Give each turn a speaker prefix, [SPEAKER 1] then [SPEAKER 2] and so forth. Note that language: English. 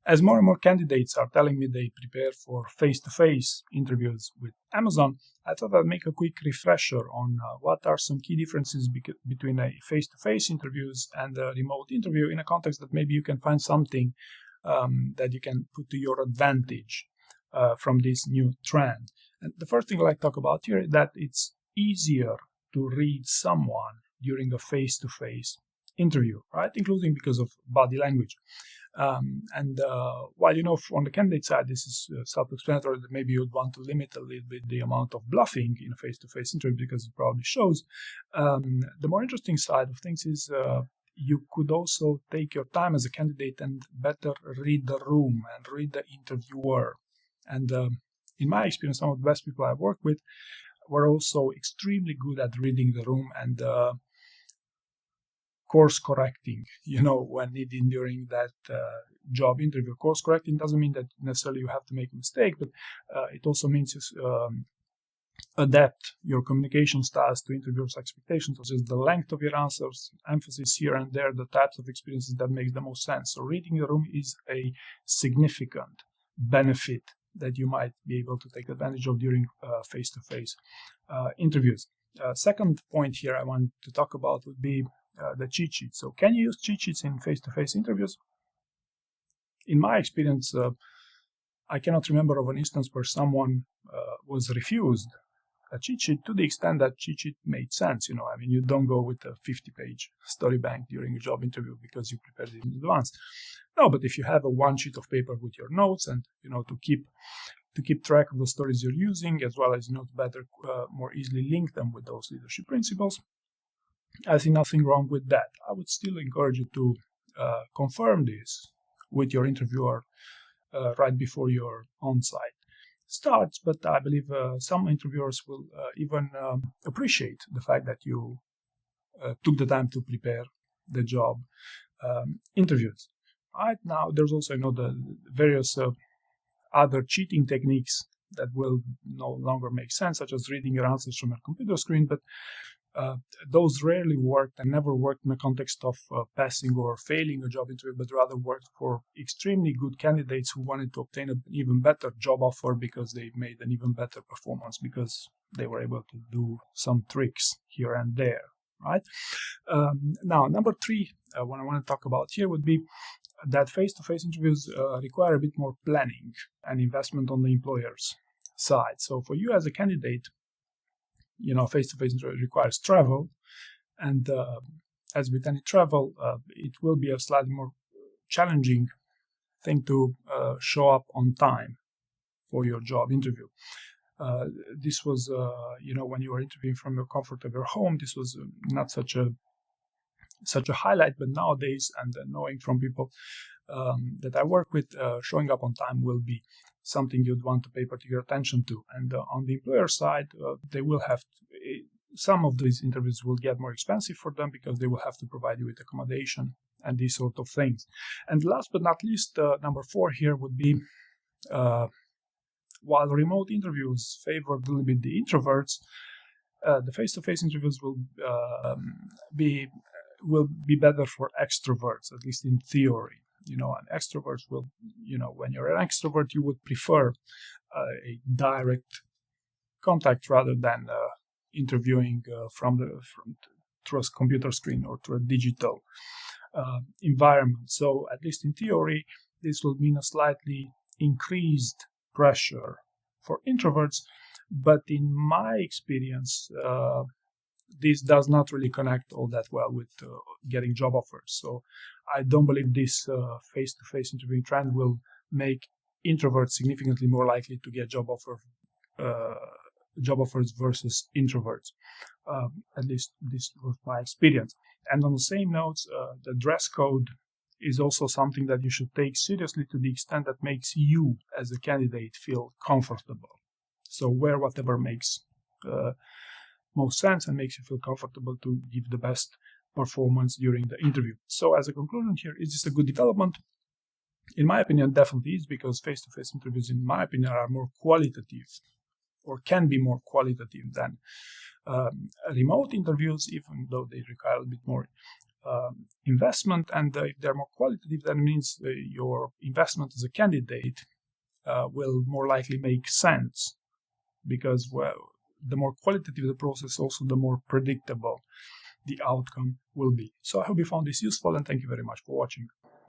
[SPEAKER 1] As more and more candidates are telling me they prepare for face-to-face interviews with Amazon, I thought I'd make a quick refresher on what are some key differences between a face-to-face interviews and a remote interview in a context that maybe you can find something that you can put to your advantage from this new trend. And the first thing I'd like to talk about here is that it's easier to read someone during a face-to-face interview, right? Including because of body language. While, on the candidate side, this is self-explanatory that maybe you'd want to limit a little bit the amount of bluffing in a face-to-face interview because it probably shows. The more interesting side of things is you could also take your time as a candidate and better read the room and read the interviewer. And in my experience, some of the best people I've worked with were also extremely good at reading the room and course correcting, when needed during that job interview. Course correcting doesn't mean that necessarily you have to make a mistake, but it also means you adapt your communication styles to interviewers' expectations, such as the length of your answers, emphasis here and there, the types of experiences that makes the most sense. So reading the room is a significant benefit that you might be able to take advantage of during face-to-face interviews. Second point here I want to talk about would be the cheat sheet. So can you use cheat sheets in face-to-face interviews? In my experience, I cannot remember of an instance where someone was refused a cheat sheet to the extent that cheat sheet made sense. You don't go with a 50-page story bank during a job interview because you prepared it in advance. No, but if you have a one sheet of paper with your notes and, to keep track of the stories you're using, as well as, to better, more easily link them with those leadership principles, I see nothing wrong with that. I would still encourage you to confirm this with your interviewer right before your on-site starts, but I believe some interviewers will even appreciate the fact that you took the time to prepare the job interviews. Right now, there's also the various other cheating techniques that will no longer make sense, such as reading your answers from a computer screen, but those rarely worked and never worked in the context of passing or failing a job interview, but rather worked for extremely good candidates who wanted to obtain an even better job offer because they made an even better performance because they were able to do some tricks here and there, right? Now, number three, what I want to talk about here would be that face-to-face interviews require a bit more planning and investment on the employer's side. So for you as a candidate, face-to-face interview requires travel, and as with any travel, it will be a slightly more challenging thing to show up on time for your job interview. This was, when you were interviewing from your comfort of your home, this was not such a highlight, but nowadays, and knowing from people that I work with, showing up on time will be something you'd want to pay particular attention to. And on the employer side, they will have some of these interviews will get more expensive for them because they will have to provide you with accommodation and these sort of things. And last but not least, number 4 here would be, while remote interviews favor a little bit the introverts, the face-to-face interviews will be better for extroverts, at least in theory. And extroverts will, when you're an extrovert, you would prefer a direct contact rather than interviewing through a computer screen or through a digital environment. So at least in theory, this will mean a slightly increased pressure for introverts, but in my experience, this does not really connect all that well with getting job offers. So I don't believe this face-to-face interviewing trend will make introverts significantly more likely to get job offers versus introverts. At least this was my experience. And on the same notes, the dress code is also something that you should take seriously to the extent that makes you as a candidate feel comfortable. So wear whatever makes most sense and makes you feel comfortable to give the best performance during the interview. So as a conclusion here, is this a good development? In my opinion, definitely is, because face-to-face interviews, in my opinion, are more qualitative or can be more qualitative than remote interviews, even though they require a bit more investment. And if they're more qualitative, that means your investment as a candidate will more likely make sense, because, well, the more qualitative the process, also the more predictable the outcome will be. So I hope you found this useful, and thank you very much for watching.